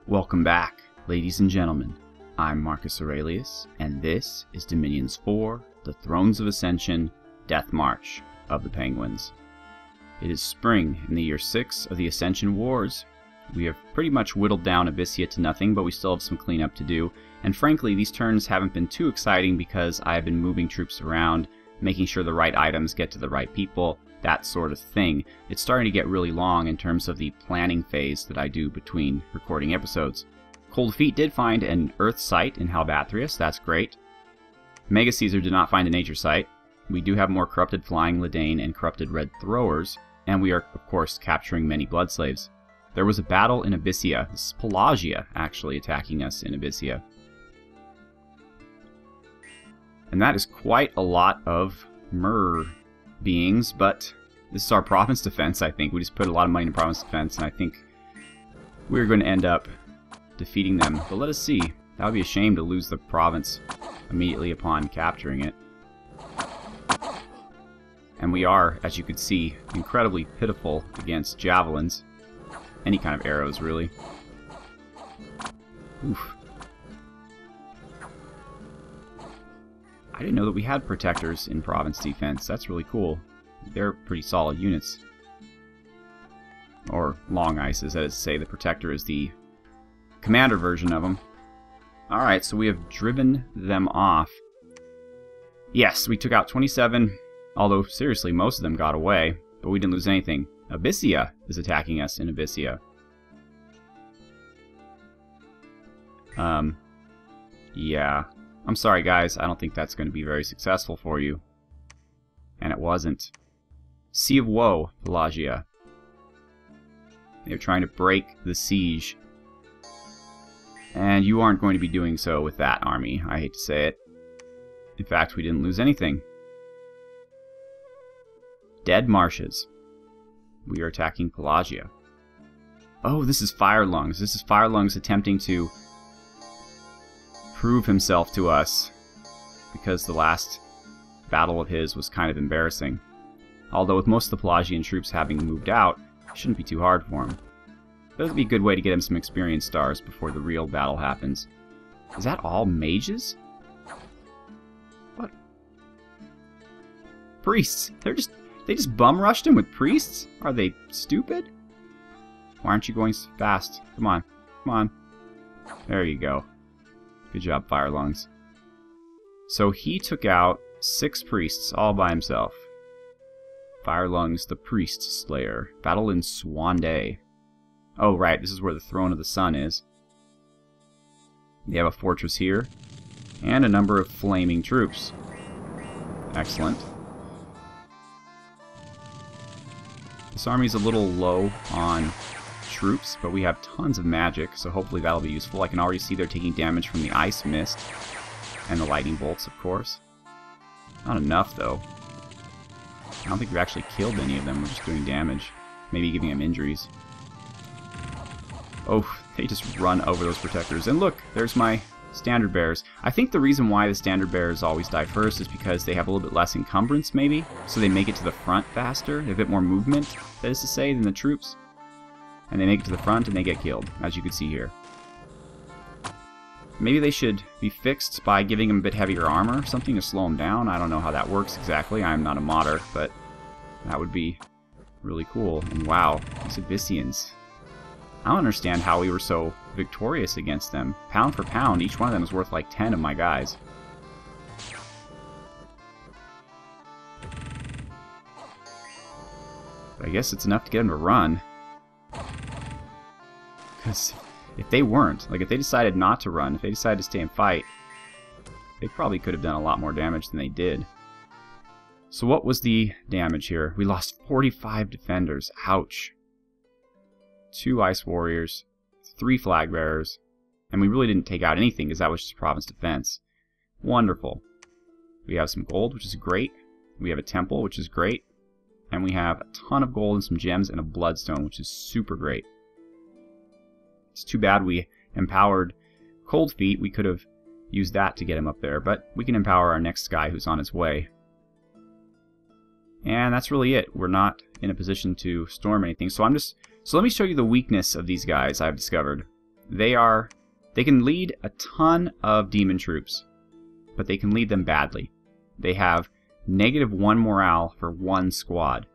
Welcome back, ladies and gentlemen. I'm Marcus Aurelius, and this is Dominions 4, The Thrones of Ascension, Death March of the Penguins. It is spring in the year 6 of the Ascension Wars. We have pretty much whittled down Abyssia to nothing, but we still have some cleanup to do. And frankly, these turns haven't been too exciting because I have been moving troops around, making sure the right items get to the right people, that sort of thing. It's starting to get really long in terms of the planning phase that I do between recording episodes. Cold Feet did find an Earth site in Halbathrius, that's great. Mega Caesar did not find a nature site. We do have more corrupted flying Ledan and corrupted red throwers, and we are, of course, capturing many blood slaves. There was a battle in Abyssia. This is Pelagia actually attacking us in Abyssia. And that is quite a lot of beings, but this is our province defense, I think. We just put a lot of money in province defense, and I think we're going to end up defeating them. But let us see. That would be a shame to lose the province immediately upon capturing it. And we are, as you could see, incredibly pitiful against javelins. Any kind of arrows, really. Oof. I didn't know that we had protectors in province defense. That's really cool. They're pretty solid units. Or long ices, that is to say. The protector is the commander version of them. Alright, so we have driven them off. Yes, we took out 27, although seriously, most of them got away, but we didn't lose anything. Abyssia is attacking us in Abyssia. Yeah. I'm sorry, guys. I don't think that's going to be very successful for you. And it wasn't. Sea of Woe, Pelagia. They're trying to break the siege. And you aren't going to be doing so with that army. I hate to say it. In fact, we didn't lose anything. Dead Marshes. We are attacking Pelagia. Oh, this is Fire Lungs. This is Fire Lungs attempting to prove himself to us, because the last battle of his was kind of embarrassing. Although with most of the Pelagian troops having moved out, it shouldn't be too hard for him. That would be a good way to get him some experience stars before the real battle happens. Is that all mages? What? Priests! They just bum rushed him with priests? Are they stupid? Why aren't you going so fast? Come on. Come on. There you go. Good job, Fire Lungs. So he took out 6 priests all by himself. Fire Lungs, the Priest Slayer. Battle in Swande. Oh, right, this is where the Throne of the Sun is. They have a fortress here, and a number of flaming troops. Excellent. This army's a little low on troops, but we have tons of magic, so hopefully that'll be useful. I can already see they're taking damage from the ice mist and the lightning bolts, of course. Not enough, though. I don't think we've actually killed any of them. We're just doing damage. Maybe giving them injuries. Oh, they just run over those protectors. And look, there's my standard bearers. I think the reason why the standard bearers always die first is because they have a little bit less encumbrance, maybe. So they make it to the front faster. They have a bit more movement, that is to say, than the troops. And they make it to the front and they get killed, as you can see here. Maybe they should be fixed by giving them a bit heavier armor or something to slow them down. I don't know how that works exactly. I'm not a modder, but that would be really cool. And wow, these Abyssians. I don't understand how we were so victorious against them. Pound for pound, each one of them is worth like 10 of my guys. But I guess it's enough to get them to run. Because if they weren't, like if they decided not to run, if they decided to stay and fight, they probably could have done a lot more damage than they did. So what was the damage here? We lost 45 defenders. Ouch. 2 ice warriors, 3 flag bearers, and we really didn't take out anything because that was just province defense. Wonderful. We have some gold, which is great. We have a temple, which is great. And we have a ton of gold and some gems and a bloodstone, which is super great. It's too bad we empowered Cold Feet. We could have used that to get him up there, but we can empower our next guy who's on his way. And that's really it. We're not in a position to storm anything. So let me show you the weakness of these guys I've discovered. They can lead a ton of demon troops, but they can lead them badly. They have -1 morale for 1 squad.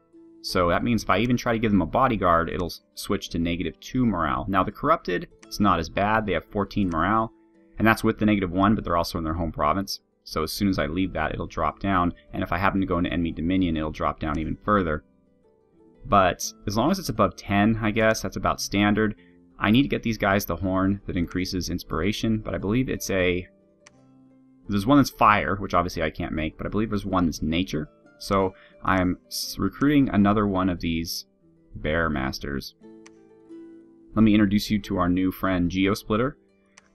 So that means if I even try to give them a bodyguard, it'll switch to -2 morale. Now the corrupted, it's not as bad. They have 14 morale, and that's with the -1, but they're also in their home province. So as soon as I leave that, it'll drop down, and if I happen to go into enemy dominion, it'll drop down even further. But as long as it's above 10, I guess, that's about standard. I need to get these guys the horn that increases inspiration, but I believe it's there's one that's fire, which obviously I can't make, but I believe there's one that's nature. So I'm recruiting another one of these bear masters. Let me introduce you to our new friend Geosplitter,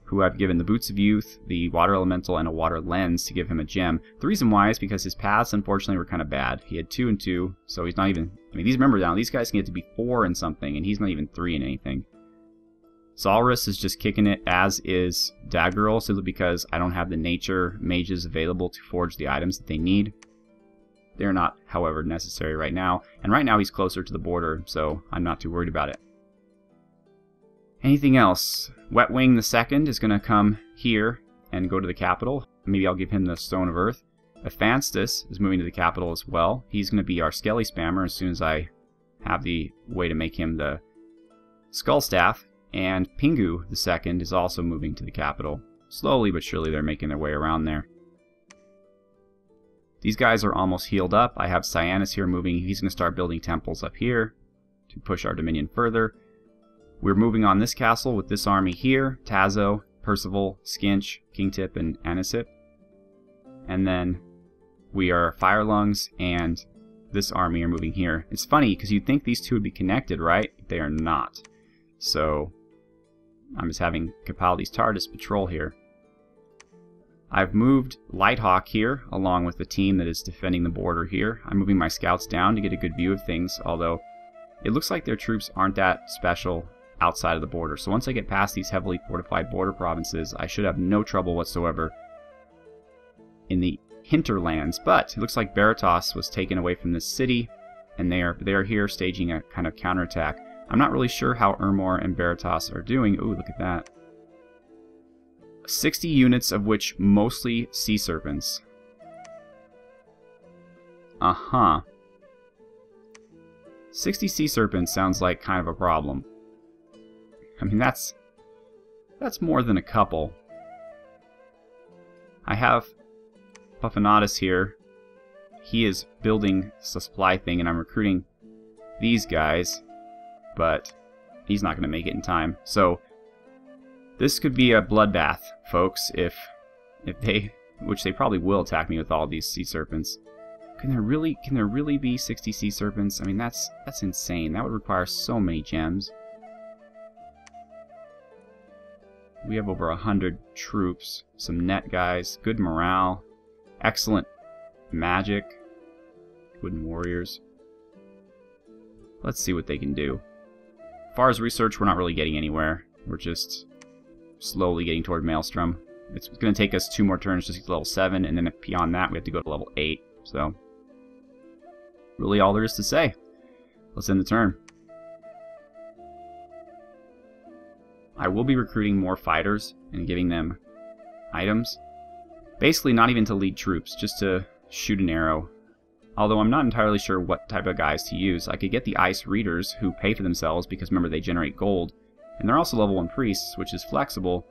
who I've given the Boots of Youth, the Water Elemental, and a Water Lens to give him a gem. The reason why is because his paths, unfortunately, were kind of bad. He had 2 and 2, so he's not even... I mean, remember now, these guys can get to be 4 in something, and he's not even 3 in anything. Zalrus is just kicking it, as is Daggerl, simply because I don't have the nature mages available to forge the items that they need. They're not, however, necessary right now, and right now he's closer to the border, so I'm not too worried about it. Anything else? Wetwing II is going to come here and go to the capital. Maybe I'll give him the Stone of Earth. Ephanstus is moving to the capital as well. He's going to be our Skelly Spammer as soon as I have the way to make him the Skull Staff. And Pingu II is also moving to the capital. Slowly but surely they're making their way around there. These guys are almost healed up. I have Cyanus here moving. He's going to start building temples up here to push our dominion further. We're moving on this castle with this army here. Tazo, Percival, Skinch, Kingtip, and Anisip. And then we are Firelungs and this army are moving here. It's funny because you'd think these two would be connected, right? They are not. So I'm just having Capaldi's TARDIS patrol here. I've moved Lighthawk here, along with the team that is defending the border here. I'm moving my scouts down to get a good view of things, although it looks like their troops aren't that special outside of the border. So once I get past these heavily fortified border provinces, I should have no trouble whatsoever in the hinterlands. But it looks like Baratos was taken away from this city, and they are here staging a kind of counterattack. I'm not really sure how Ermor and Baratos are doing. Ooh, look at that. 60 units, of which mostly sea serpents. Uh-huh. 60 sea serpents sounds like kind of a problem. I mean, that's more than a couple. I have Puffinatus here. He is building a supply thing, and I'm recruiting these guys, but he's not going to make it in time. So this could be a bloodbath, folks, if they, which they probably will attack me with all these sea serpents. Can there really be 60 sea serpents? I mean, that's insane. That would require so many gems. We have over 100 troops, some net guys, good morale, excellent magic, wooden warriors. Let's see what they can do. As far as research, we're not really getting anywhere. We're just slowly getting toward Maelstrom. It's going to take us 2 more turns just to get to level 7, and then beyond that we have to go to level 8. So, really all there is to say. Let's end the turn. I will be recruiting more fighters and giving them items. Basically not even to lead troops, just to shoot an arrow. Although I'm not entirely sure what type of guys to use. I could get the Ice Readers, who pay for themselves because remember they generate gold. And they're also level 1 priests, which is flexible,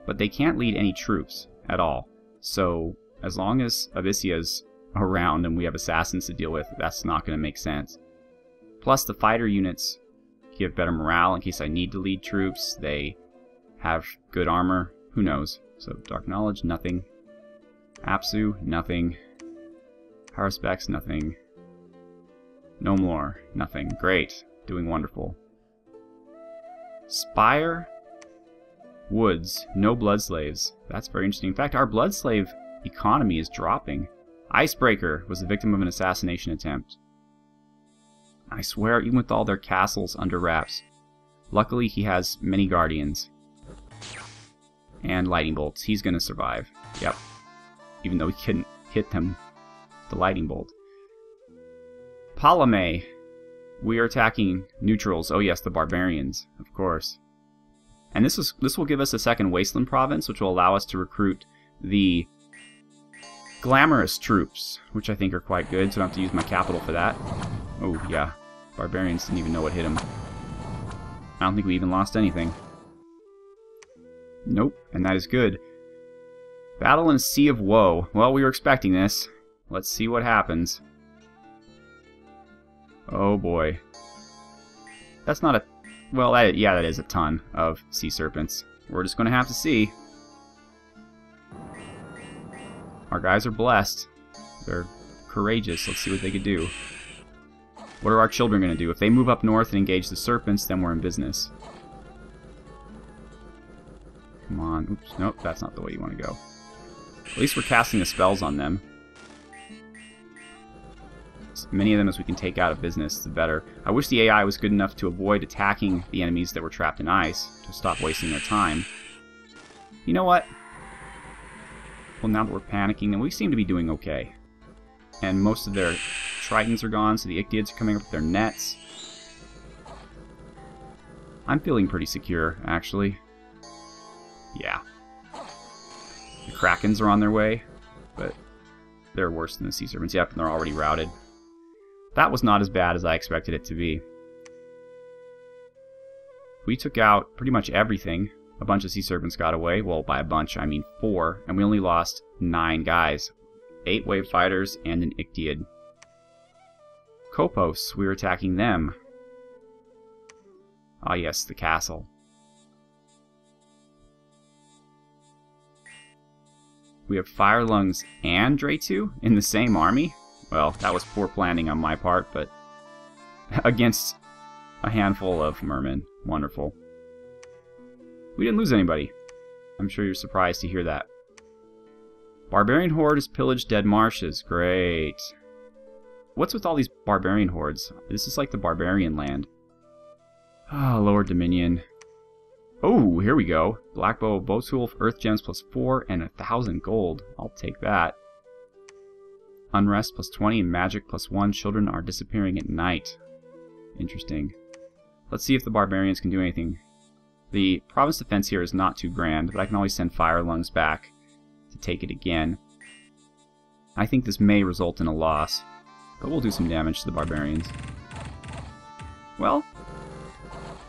but they can't lead any troops at all. So as long as Abyssia's around and we have assassins to deal with, that's not going to make sense. Plus the fighter units give better morale in case I need to lead troops. They have good armor. Who knows? So Dark Knowledge, nothing. Apsu, nothing. Power Specs, nothing. No more, nothing. Great. Doing wonderful. Spire Woods, no blood slaves. That's very interesting. In fact, our blood slave economy is dropping. Icebreaker was the victim of an assassination attempt. I swear, even with all their castles under wraps. Luckily, he has many guardians. And lightning bolts. He's going to survive. Yep. Even though he couldn't hit them with the lightning bolt. Ptolemy. We are attacking neutrals. Oh yes, the barbarians, of course. And this will give us a second Wasteland province, which will allow us to recruit the glamorous troops, which I think are quite good, so I don't have to use my capital for that. Oh, yeah. Barbarians didn't even know what hit them. I don't think we even lost anything. Nope, and that is good. Battle in a Sea of Woe. Well, we were expecting this. Let's see what happens. Oh boy. That's not a... Well, yeah, that is a ton of sea serpents. We're just going to have to see. Our guys are blessed. They're courageous. Let's see what they could do. What are our children going to do? If they move up north and engage the serpents, then we're in business. Come on. Oops. Nope, that's not the way you want to go. At least we're casting the spells on them. As many of them as we can take out of business, the better. I wish the AI was good enough to avoid attacking the enemies that were trapped in ice, to stop wasting their time. You know what? Well, now that we're panicking, then we seem to be doing okay. And most of their tritons are gone, so the Ichthyds are coming up with their nets. I'm feeling pretty secure, actually. Yeah. The Krakens are on their way, but they're worse than the Sea Serpents. Yep, and they're already routed. That was not as bad as I expected it to be. We took out pretty much everything. A bunch of Sea Serpents got away. Well, by a bunch, I mean 4. And we only lost 9 guys. 8 Wave Fighters and an Ichthyid. Kopos, we were attacking them. Ah yes, the castle. We have Fire Lungs and Dratu in the same army? Well, that was poor planning on my part, but against a handful of mermen. Wonderful. We didn't lose anybody. I'm sure you're surprised to hear that. Barbarian Horde has pillaged dead marshes. Great. What's with all these barbarian hordes? This is like the barbarian land. Ah, lower Dominion. Oh, here we go. Blackbow, Bowtool, Earth Gems +4, and 1,000 gold. I'll take that. Unrest +20 and Magic +1. Children are disappearing at night. Interesting. Let's see if the barbarians can do anything. The province defense here is not too grand, but I can always send Fire Lungs back to take it again. I think this may result in a loss, but we'll do some damage to the barbarians. Well,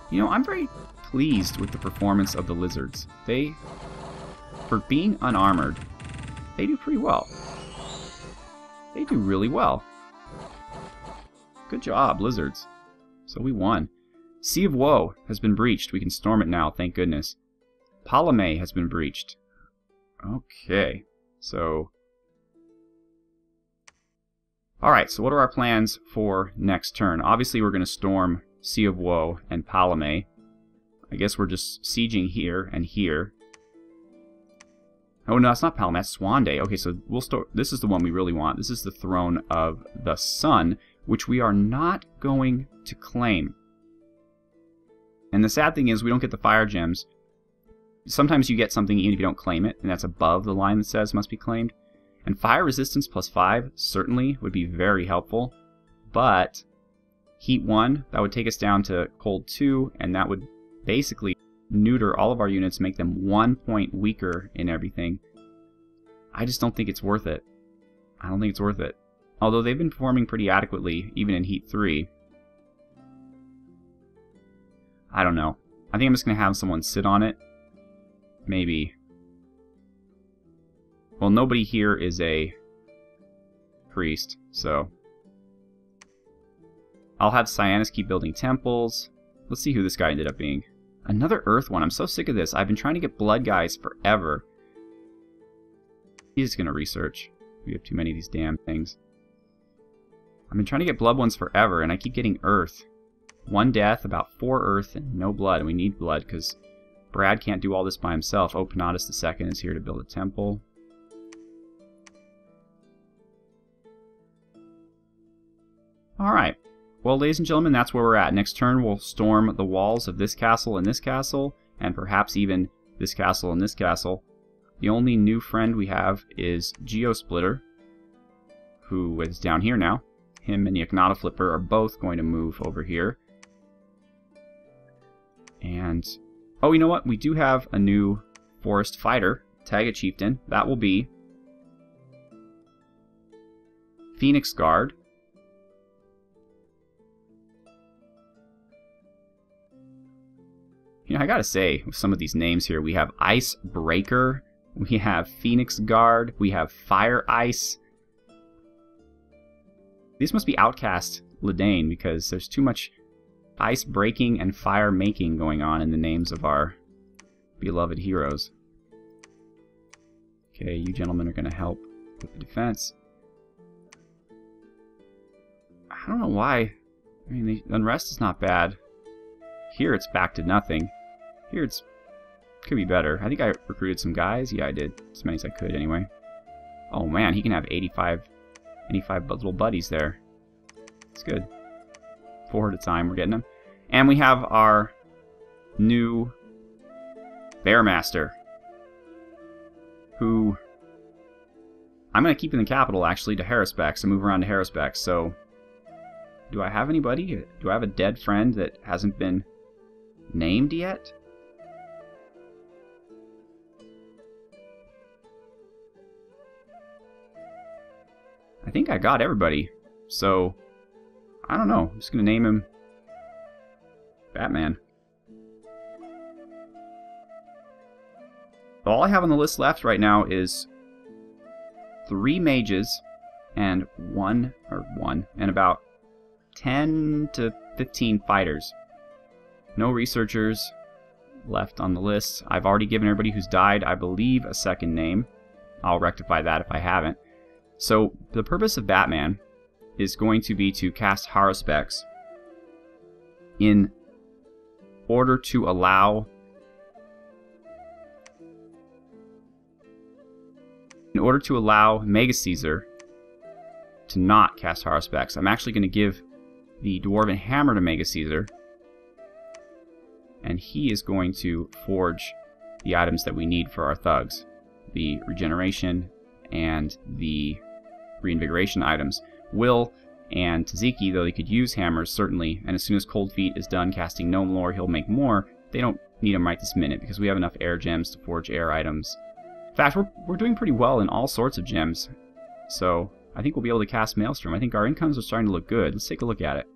you know, I'm very pleased with the performance of the lizards. They, for being unarmored, they do pretty well. They do really well. Good job, lizards. So we won. Sea of Woe has been breached. We can storm it now, thank goodness. Palamet has been breached. Okay, so... Alright, so what are our plans for next turn? Obviously we're going to storm Sea of Woe and Palamet. I guess we're just sieging here and here. Oh no, it's not Palamet, it's Swande. Okay, so we'll store... This is the one we really want. This is the Throne of the Sun, which we are not going to claim. And the sad thing is we don't get the fire gems. Sometimes you get something even if you don't claim it, and that's above the line that says must be claimed. And fire resistance +5 certainly would be very helpful. But heat 1, that would take us down to cold 2, and that would basically neuter all of our units, make them 1 point weaker in everything. I just don't think it's worth it. I don't think it's worth it. Although they've been performing pretty adequately, even in heat 3. I don't know. I think I'm just going to have someone sit on it. Maybe. Well, nobody here is a priest, so... I'll have Cyanus keep building temples. Let's see who this guy ended up being. Another Earth one. I'm so sick of this. I've been trying to get blood guys forever. He's just going to research. We have too many of these damn things. I've been trying to get blood ones forever, and I keep getting Earth. 1 death, about 4 Earth, and no blood. And we need blood, because Brad can't do all this by himself. Oh, Panatus II is here to build a temple. Alright. Well, ladies and gentlemen, that's where we're at. Next turn, we'll storm the walls of this castle and perhaps even this castle and this castle. The only new friend we have is Geosplitter, who is down here now. Him and the Ignata Flipper are both going to move over here. And Oh, you know what? We do have a new forest fighter. Tag a chieftain. That will be Phoenix Guard. You know, I gotta say, with some of these names here, we have Ice Breaker, we have Phoenix Guard, we have Fire Ice. These must be outcast Ledan because there's too much ice breaking and fire making going on in the names of our beloved heroes. Okay, you gentlemen are gonna help with the defense. I don't know why. I mean, the unrest is not bad. Here it's back to nothing. Here it's could be better. I think I recruited some guys. Yeah, I did. As many as I could anyway. Oh man, he can have 85 little buddies there. It's good. 4 at a time, we're getting them. And we have our new Bearmaster, who I'm going to keep in the capital, actually, to Harrisbeck, so move around to Harrisbeck. So, do I have anybody? Do I have a dead friend that hasn't been named yet? I think I got everybody, so I don't know. I'm just going to name him Batman. All I have on the list left right now is 3 mages and about 10 to 15 fighters. No researchers left on the list. I've already given everybody who's died, I believe, a second name. I'll rectify that if I haven't. So the purpose of Batman is going to be to cast Haruspex in order to allow Mega Caesar to not cast Haruspex. I'm actually going to give the Dwarven Hammer to Mega Caesar, and he is going to forge the items that we need for our thugs. The regeneration and the reinvigoration items. Will and Taziki, though they could use hammers, certainly, and as soon as Cold Feet is done casting Gnome Lore, he'll make more. They don't need them right this minute because we have enough air gems to forge air items. In fact, we're doing pretty well in all sorts of gems, so I think we'll be able to cast Maelstrom. I think our incomes are starting to look good. Let's take a look at it.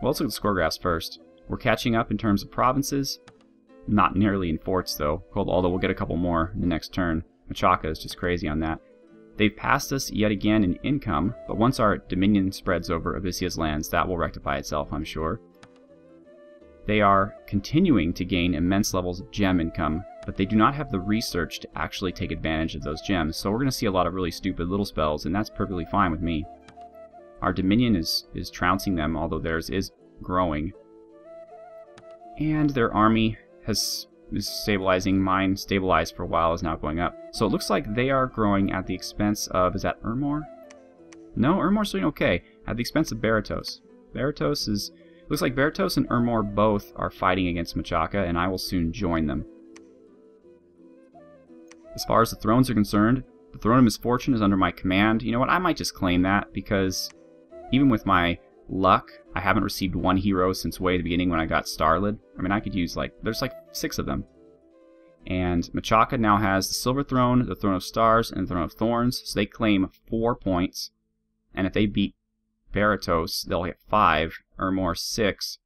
Well, let's look at the score graphs first. We're catching up in terms of provinces. Not nearly in forts, though, although we'll get a couple more in the next turn. Machaka is just crazy on that. They've passed us yet again in income, but once our dominion spreads over Abyssia's lands, that will rectify itself, I'm sure. They are continuing to gain immense levels of gem income, but they do not have the research to actually take advantage of those gems, so we're going to see a lot of really stupid little spells, and that's perfectly fine with me. Our dominion is trouncing them, although theirs is growing. And their army is stabilizing. Mine stabilized for a while, is now going up. So it looks like they are growing at the expense of, is that Ermor? No, Ermor's doing okay. At the expense of Baratos. Baratos is, looks like Baratos and Ermor both are fighting against Machaka, and I will soon join them. As far as the thrones are concerned, the Throne of Misfortune is under my command. You know what, I might just claim that, because even with my luck, I haven't received one hero since way at the beginning when I got Starlid. I mean, I could use, there's 6 of them. And Machaka now has the Silver Throne, the Throne of Stars, and the Throne of Thorns, so they claim 4 points. And if they beat Baratos, they'll get 5, or more 6.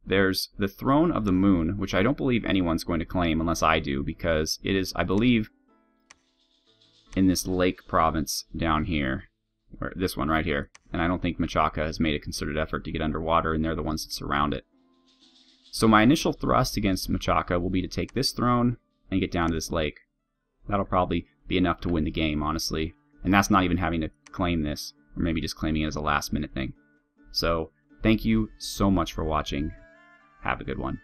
There's the Throne of the Moon, which I don't believe anyone's going to claim unless I do, because it is, I believe, in this lake province down here. Or this one right here. And I don't think Machaka has made a concerted effort to get underwater, and they're the ones that surround it. So my initial thrust against Machaka will be to take this throne and get down to this lake. That'll probably be enough to win the game, honestly. And that's not even having to claim this, or maybe just claiming it as a last minute thing. So, thank you so much for watching. Have a good one.